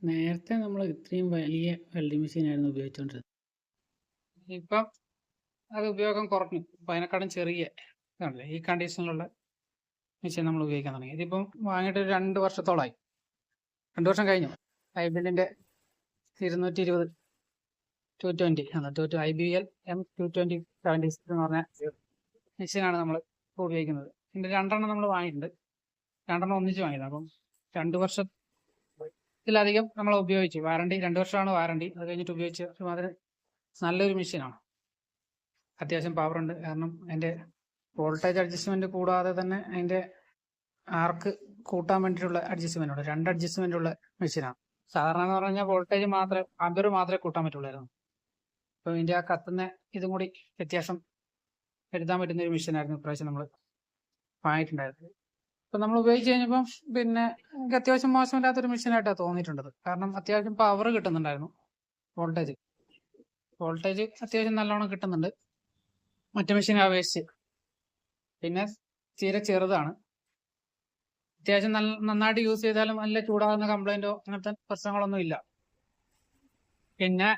നേരത്തെ നമ്മൾ ഇത്രയും വലിയ വെൽഡിംഗ് മെഷീനായിരുന്നു ഉപയോഗിച്ചുകൊണ്ടിരുന്നത്. ഇപ്പം അത് ഉപയോഗം കുറഞ്ഞു. അപ്പം അതിനെക്കാളും ചെറിയ ഇതാണല്ലേ ഈ കണ്ടീഷനിലുള്ള മെഷീൻ നമ്മൾ ഉപയോഗിക്കാൻ തുടങ്ങി. ഇതിപ്പം വാങ്ങിയിട്ട് 2 വർഷത്തോളമായി. 2 വർഷം കഴിഞ്ഞു. ഐബിഎല്ലിൻ്റെ 220 220 IBL M220 എന്ന് പറഞ്ഞ മെഷീനാണ് നമ്മൾ ഇപ്പോൾ ഉപയോഗിക്കുന്നത്. ഇതിൻ്റെ 2 നമ്മൾ വാങ്ങിയിട്ടുണ്ട്. 2 ഒന്നിച്ച് വാങ്ങിയത്. അപ്പം 2 വർഷത്തിലധികം നമ്മൾ ഉപയോഗിച്ചു. വാറണ്ടി 2 വർഷമാണ് വാറണ്ടി. അത് കഴിഞ്ഞിട്ട് ഉപയോഗിച്ച് അതിന് നല്ലൊരു മെഷീനാണ്. അത്യാവശ്യം പവറുണ്ട്. കാരണം അതിൻ്റെ വോൾട്ടേജ് അഡ്ജസ്റ്റ്മെൻറ്റ് കൂടാതെ തന്നെ അതിൻ്റെ ആർക്ക് കൂട്ടാൻ വേണ്ടിയിട്ടുള്ള അഡ്ജസ്റ്റ്മെൻ്റ് ഉണ്ട്. 2 അഡ്ജസ്റ്റ്മെൻ്റ് ഉള്ള മെഷീനാണ്. സാധാരണ എന്ന് പറഞ്ഞു കഴിഞ്ഞാൽ വോൾട്ടേജ് മാത്രമേ ആംപിയർ മാത്രമേ കൂട്ടാൻ പറ്റുള്ളായിരുന്നു. അപ്പോൾ ഇതിൻ്റെ ആ കത്തുന്ന ഇതും കൂടി വ്യത്യാസം വരുത്താൻ പറ്റുന്ന ഒരു മെഷീനായിരുന്നു ഇപ്രാവശ്യം നമ്മൾ വാങ്ങിയിട്ടുണ്ടായിരുന്നത്. ഇപ്പം നമ്മൾ ഉപയോഗിച്ച് കഴിഞ്ഞപ്പം പിന്നെ എനിക്ക് അത്യാവശ്യം മോശമില്ലാത്തൊരു മെഷീനായിട്ടാണ് തോന്നിയിട്ടുള്ളത്. കാരണം അത്യാവശ്യം പവർ കിട്ടുന്നുണ്ടായിരുന്നു. വോൾട്ടേജ് അത്യാവശ്യം നല്ലോണം കിട്ടുന്നുണ്ട് മറ്റു മെഷീനെ അപേക്ഷിച്ച്. പിന്നെ തീരെ ചെറുതാണ്. അത്യാവശ്യം നന്നായിട്ട് യൂസ് ചെയ്താലും നല്ല ചൂടാകുന്ന കംപ്ലൈൻറ്റോ അങ്ങനത്തെ പ്രശ്നങ്ങളൊന്നും ഇല്ല. പിന്നെ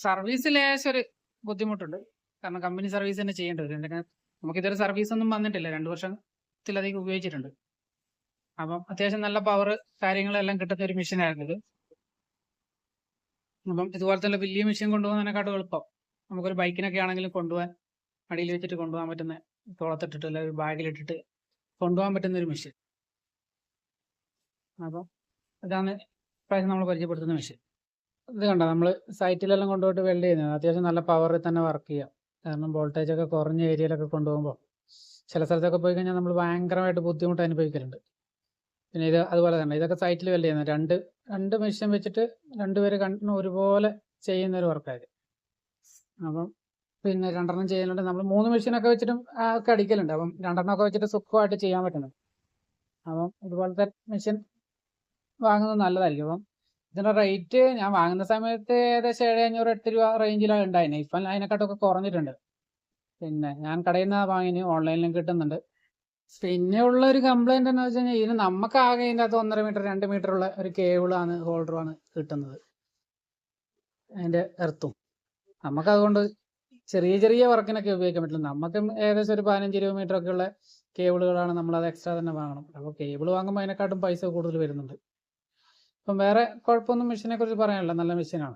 സർവീസ് ലേശം ഒരു ബുദ്ധിമുട്ടുണ്ട്. കാരണം കമ്പനി സർവീസ് തന്നെ ചെയ്യേണ്ടി വരും. എന്തൊക്കെ നമുക്കിതൊരു സർവീസ് ഒന്നും വന്നിട്ടില്ല. 2 വർഷത്തിലധികം ഉപയോഗിച്ചിട്ടുണ്ട്. അപ്പം അത്യാവശ്യം നല്ല പവർ കാര്യങ്ങളെല്ലാം കിട്ടുന്ന ഒരു മെഷീനായിരുന്നു ഇത്. അപ്പം ഇതുപോലെ തന്നെ വലിയ മെഷീൻ കൊണ്ടുപോകുന്നതിനെക്കാട്ടും എളുപ്പം നമുക്കൊരു ബൈക്കിനൊക്കെ ആണെങ്കിലും കൊണ്ടുപോകാൻ അടിയിൽ വെച്ചിട്ട് കൊണ്ടുപോകാൻ പറ്റുന്ന, തോളത്തിട്ടിട്ട് അല്ലെങ്കിൽ ഒരു ബാഗിലിട്ടിട്ട് കൊണ്ടുപോകാൻ പറ്റുന്ന ഒരു മെഷീൻ. അപ്പം ഇതാണ് ഇപ്രാവശ്യം നമ്മൾ പരിചയപ്പെടുത്തുന്ന മെഷീൻ. ഇത് കണ്ടോ, നമ്മൾ സൈറ്റിലെല്ലാം കൊണ്ടുപോയിട്ട് വെൽഡ് ചെയ്യുന്നത് അത്യാവശ്യം നല്ല പവറിൽ തന്നെ വർക്ക് ചെയ്യാം. കാരണം വോൾട്ടേജ് ഒക്കെ കുറഞ്ഞ ഏരിയയിലൊക്കെ കൊണ്ടുപോകുമ്പോൾ ചില സ്ഥലത്തൊക്കെ പോയി കഴിഞ്ഞാൽ നമ്മൾ ഭയങ്കരമായിട്ട് ബുദ്ധിമുട്ട് അനുഭവിക്കലുണ്ട്. പിന്നെ ഇത് അതുപോലെ തന്നെ ഇതൊക്കെ സൈറ്റിൽ വെൽഡ് ചെയ്യുന്നത് രണ്ട് മെഷീൻ വെച്ചിട്ട് 2 പേര് ഒരുപോലെ ചെയ്യുന്ന ഒരു വർക്കായത്. അപ്പം പിന്നെ 2 ചെയ്യുന്നുണ്ട്. നമ്മൾ 3 മെഷീനൊക്കെ വെച്ചിട്ടും ഒക്കെ അടിക്കലുണ്ട്. അപ്പം 2 വെച്ചിട്ട് സുഖമായിട്ട് ചെയ്യാൻ പറ്റുന്നത്. അപ്പം ഇതുപോലത്തെ മെഷീൻ വാങ്ങുന്നത് നല്ലതായിരിക്കും. അപ്പം ഇതിൻ്റെ റേറ്റ് ഞാൻ വാങ്ങുന്ന സമയത്ത് ഏകദേശം 700 8 രൂപ റേഞ്ചിലാണ് ഉണ്ടായിരുന്നത്. ഇപ്പം അതിനെക്കാട്ടൊക്കെ കുറഞ്ഞിട്ടുണ്ട്. പിന്നെ ഞാൻ കടയിൽ നിന്നാണ് വാങ്ങിന്, ഓൺലൈനിലും കിട്ടുന്നുണ്ട്. പിന്നെ ഉള്ളൊരു കംപ്ലൈൻറ്റ് എന്ന് വെച്ച് കഴിഞ്ഞാൽ ഇതിന് നമുക്കാകെ ഇതിൻ്റെ അകത്ത് 1.5 മീറ്റർ 2 മീറ്ററുള്ള ഒരു കേബിളാണ്, ഹോൾഡറുമാണ് കിട്ടുന്നത്. അതിൻ്റെ എർത്തും നമുക്കതുകൊണ്ട് ചെറിയ വർക്കിനൊക്കെ ഉപയോഗിക്കാൻ പറ്റില്ല. നമുക്ക് ഏകദേശം ഒരു 15-20 മീറ്റർ ഒക്കെ ഉള്ള കേബിളുകളാണ് നമ്മളത് എക്സ്ട്രാ തന്നെ വാങ്ങണം. അപ്പോൾ കേബിൾ വാങ്ങുമ്പോൾ അതിനെക്കാട്ടും പൈസ കൂടുതൽ വരുന്നുണ്ട്. അപ്പം വേറെ കുഴപ്പമൊന്നും മെഷീനെ കുറിച്ച് പറയാനില്ല, നല്ല മെഷീനാണ്.